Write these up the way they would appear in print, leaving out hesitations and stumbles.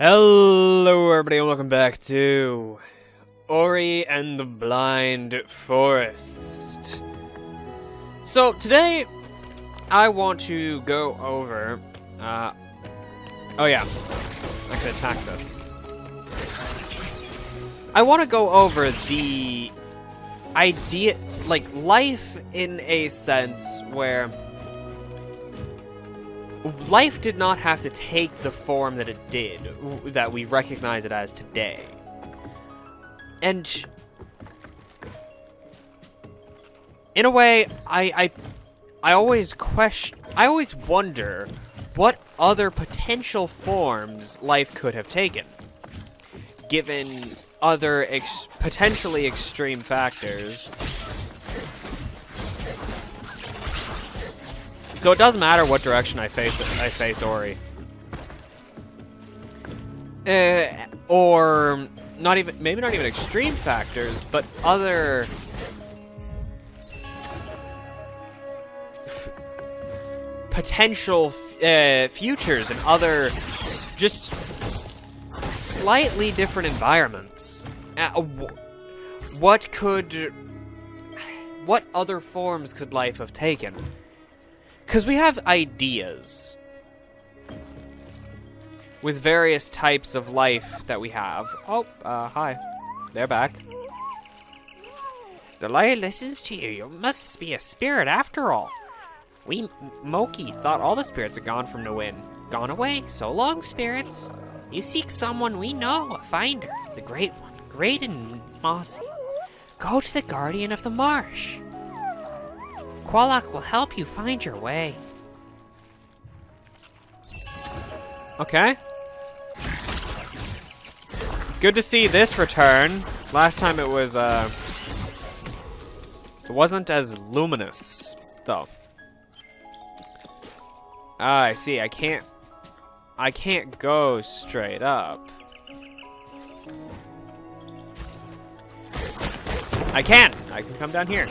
Hello everybody and welcome back to Ori and the Blind Forest. So today I want to go over oh yeah, I can attack this. I want to go over the idea, like life in a sense where life did not have to take the form that it did, that we recognize it as today. And in a way, I always wonder what other potential forms life could have taken, given other potentially extreme factors. So it doesn't matter what direction I face Ori. Or maybe not even extreme factors, but other potential futures and other just slightly different environments. What other forms could life have taken? Because we have ideas with various types of life that we have. Oh, hi. They're back. The light listens to you. You must be a spirit after all. We, Moki, thought all the spirits had gone from Nwin. Gone away. So long, spirits. You seek someone we know, a finder. The great one. Great and mossy. Go to the guardian of the marsh. Gorlek will help you find your way. Okay. It's good to see this return. Last time it was, it wasn't as luminous, though. Ah, I see. I can't go straight up. I can come down here.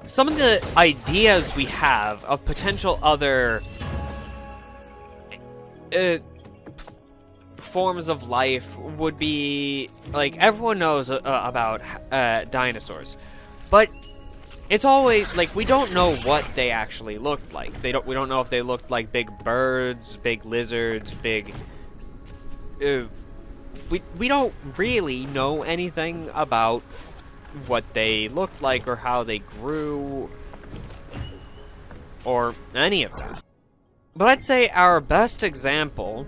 Some of the ideas we have of potential other forms of life would be, like, everyone knows about dinosaurs, but it's always like we don't know what they actually looked like. We don't know if they looked like big birds, big lizards, big. We don't really know anything about what they looked like or how they grew or any of that. But I'd say our best example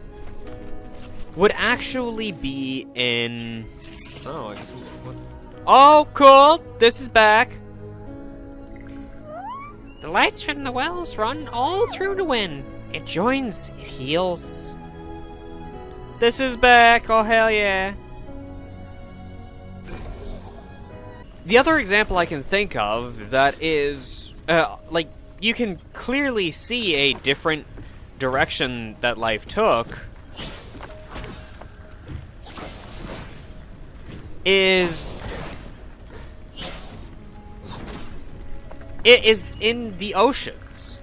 would actually be in... Oh, cool! This is back! The lights from the wells run all through Nwin. It joins, it heals. This is back! Oh, hell yeah! The other example I can think of that is, like, you can clearly see a different direction that life took is... It is in the oceans.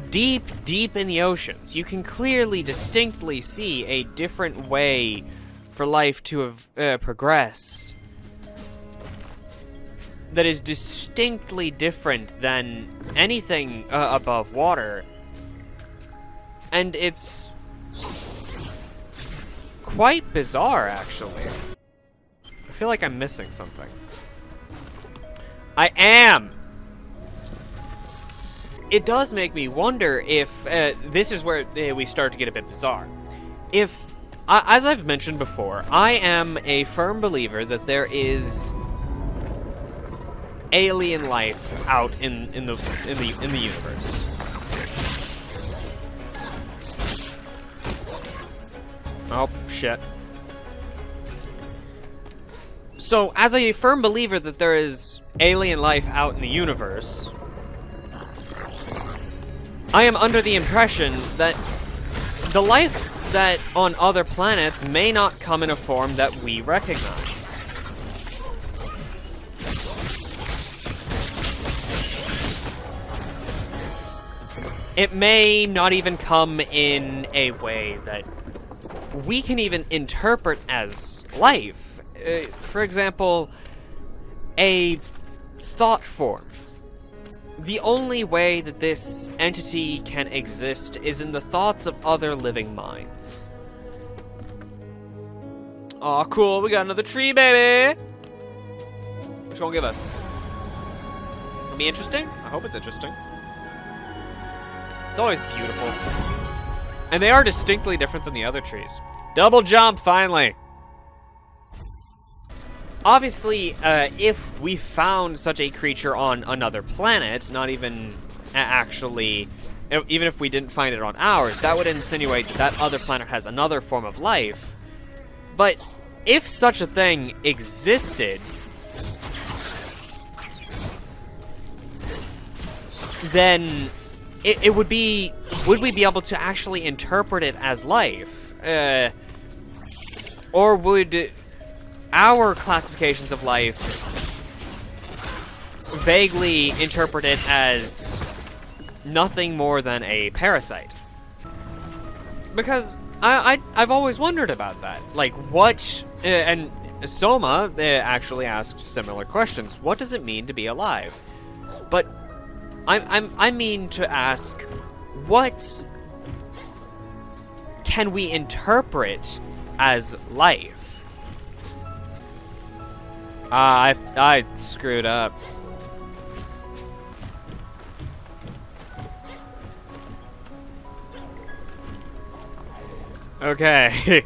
Deep, deep in the oceans. You can clearly, distinctly see a different way for life to have progressed. That is distinctly different than anything above water. And it's quite bizarre, actually. I feel like I'm missing something. I am! It does make me wonder if this is where we start to get a bit bizarre. If, as I've mentioned before, I am a firm believer that there is alien life out in the universe. Oh shit. So, as a firm believer that there is alien life out in the universe, I am under the impression that the life that on other planets may not come in a form that we recognize. it may not even come in a way that we can even interpret as life. For example, a thought form. The only way that this entity can exist is in the thoughts of other living minds. Aw, cool, we got another tree, baby! Which one will give us? It'll be interesting? I hope it's interesting. It's always beautiful. And they are distinctly different than the other trees. Double jump, finally! Obviously, if we found such a creature on another planet, not even actually, even if we didn't find it on ours, that would insinuate that other planet has another form of life. But if such a thing existed, then it would be, would we be able to actually interpret it as life? Or would our classifications of life vaguely interpret it as nothing more than a parasite? Because I've always wondered about that. Like, what... and Soma actually asked similar questions. What does it mean to be alive? But I mean to ask, what can we interpret as life? I screwed up. Okay.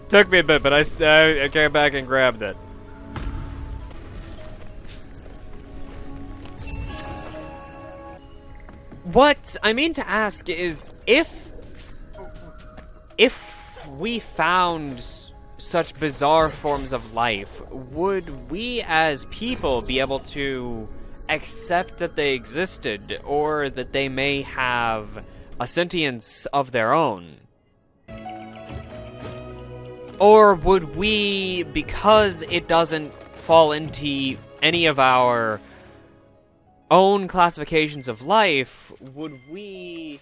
Took me a bit, but I came back and grabbed it. What I mean to ask is, if we found such bizarre forms of life, would we as people be able to accept that they existed, or that they may have a sentience of their own? Or would we, because it doesn't fall into any of our own classifications of life, would we,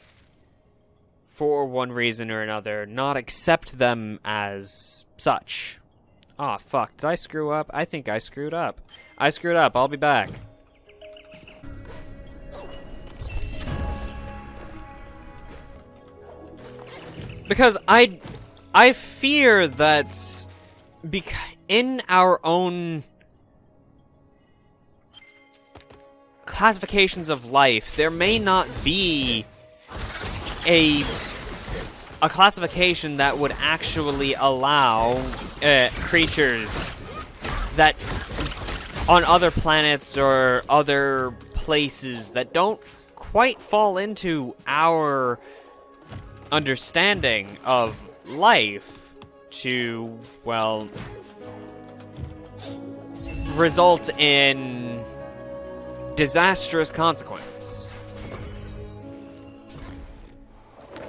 for one reason or another, not accept them as such? Aw, fuck. Did I screw up? I think I screwed up. I screwed up. I'll be back. Because I fear that in our own classifications of life, there may not be a classification that would actually allow creatures that on other planets or other places that don't quite fall into our understanding of life to, well, result in disastrous consequences.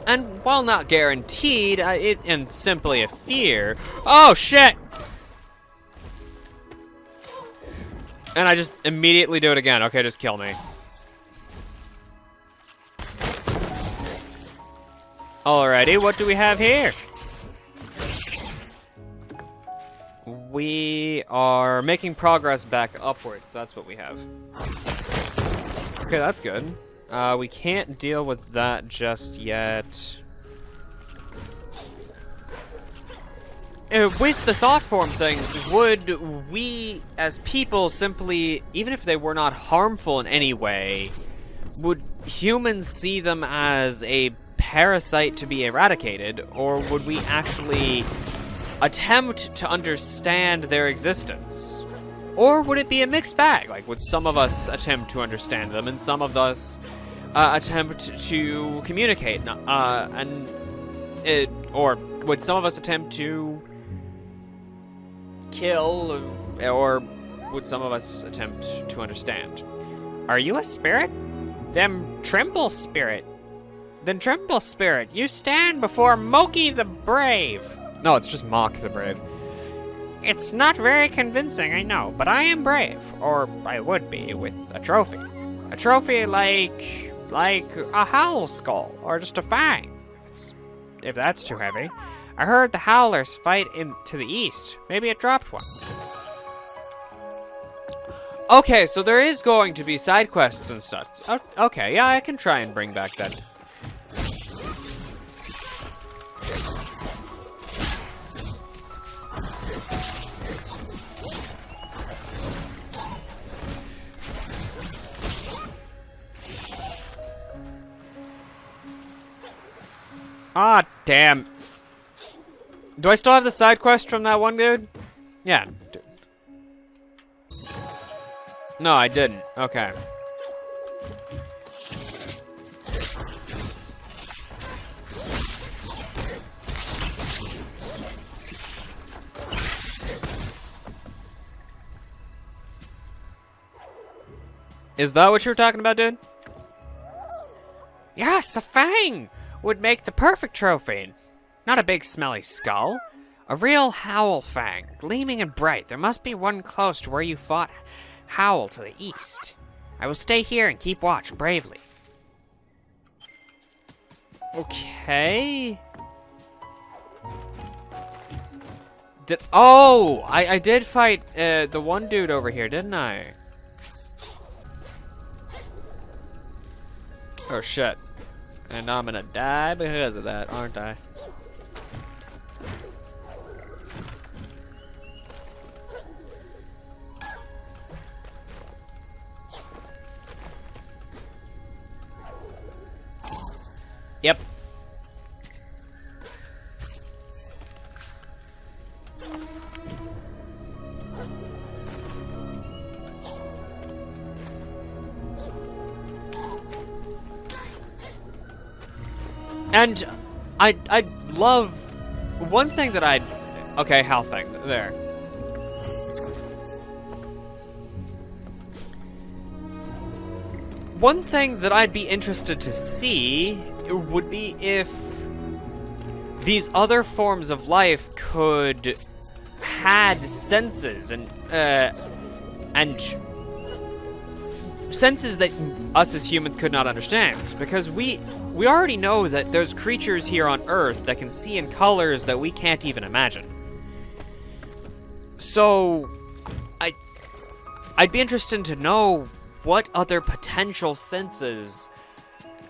And while not guaranteed, and simply a fear... Oh, shit! And I just immediately do it again. Okay, just kill me. Alrighty, what do we have here? We are making progress back upwards. That's what we have. Okay, that's good. We can't deal with that just yet. With the thought form thing, would we, as people, simply, even if they were not harmful in any way, would humans see them as a parasite to be eradicated, or would we actually attempt to understand their existence? Or would it be a mixed bag? Like, would some of us attempt to understand them, and some of us attempt to communicate, or would some of us attempt to kill, or would some of us attempt to understand? Are you a spirit? Then tremble, spirit. Then tremble, spirit. You stand before Moki the Brave. No, it's just Mock the Brave. It's not very convincing, I know, but I am brave. Or I would be with a trophy. A trophy like like a howl skull, or just a fang. If that's too heavy. I heard the howlers fight to the east. Maybe it dropped one. Okay, so there is going to be side quests and stuff. Okay, yeah, I can try and bring back that. Ah, damn. Do I still have the side quest from that one dude? Yeah. No, I didn't. Okay. Is that what you were talking about, dude? Yes, a fang would make the perfect trophy. Not a big smelly skull. A real Howl fang, gleaming and bright. There must be one close to where you fought Howl to the east. I will stay here and keep watch bravely. Okay. I did fight the one dude over here, didn't I? Oh shit. And I'm gonna die because of that, aren't I? Yep. And I love one thing that okay, Hal thing there. One thing that I'd be interested to see would be if these other forms of life could had senses and senses that us as humans could not understand, because we already know that there's creatures here on Earth that can see in colors that we can't even imagine. So I'd be interested to know what other potential senses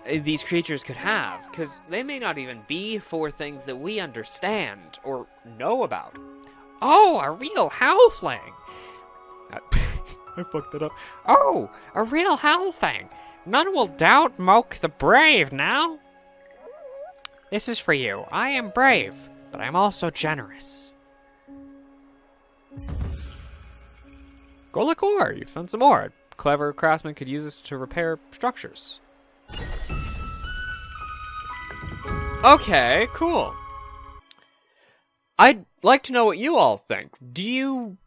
these creatures could have, because they may not even be for things that we understand or know about. Oh, a real howlfang! I fucked it up. Oh, a real howlfang! None will doubt Moke the Brave now. This is for you. I am brave, but I'm also generous. Gorlek Ore, you found some more. A clever craftsman could use this to repair structures. Okay, cool. I'd like to know what you all think. Do you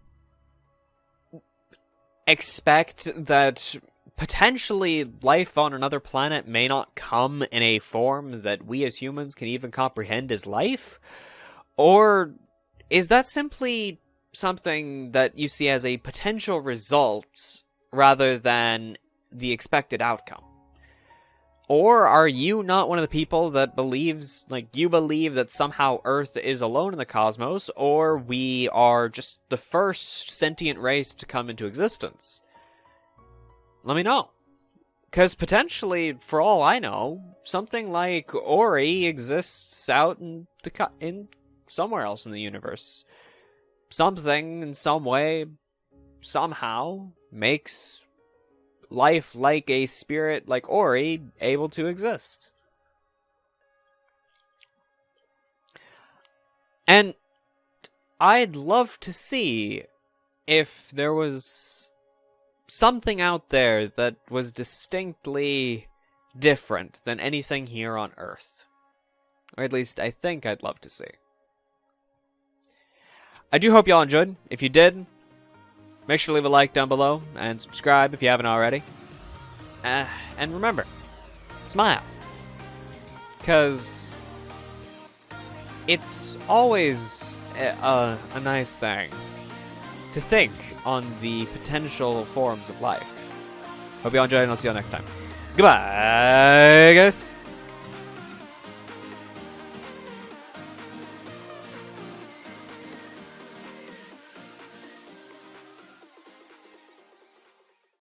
expect that potentially life on another planet may not come in a form that we as humans can even comprehend as life? Or is that simply something that you see as a potential result rather than the expected outcome? Or are you not one of the people that believes, like, you believe that somehow Earth is alone in the cosmos, or we are just the first sentient race to come into existence? Let me know. Because potentially, for all I know, something like Ori exists out in somewhere else in the universe. Something, in some way, somehow, makes life like a spirit like Ori able to exist. And I'd love to see if there was something out there that was distinctly different than anything here on Earth. Or at least I think I'd love to see. I do hope y'all enjoyed. If you did, make sure to leave a like down below and subscribe if you haven't already. And remember, smile. Because it's always a nice thing to think on the potential forms of life. Hope you all enjoyed, and I'll see you all next time. Goodbye, guys.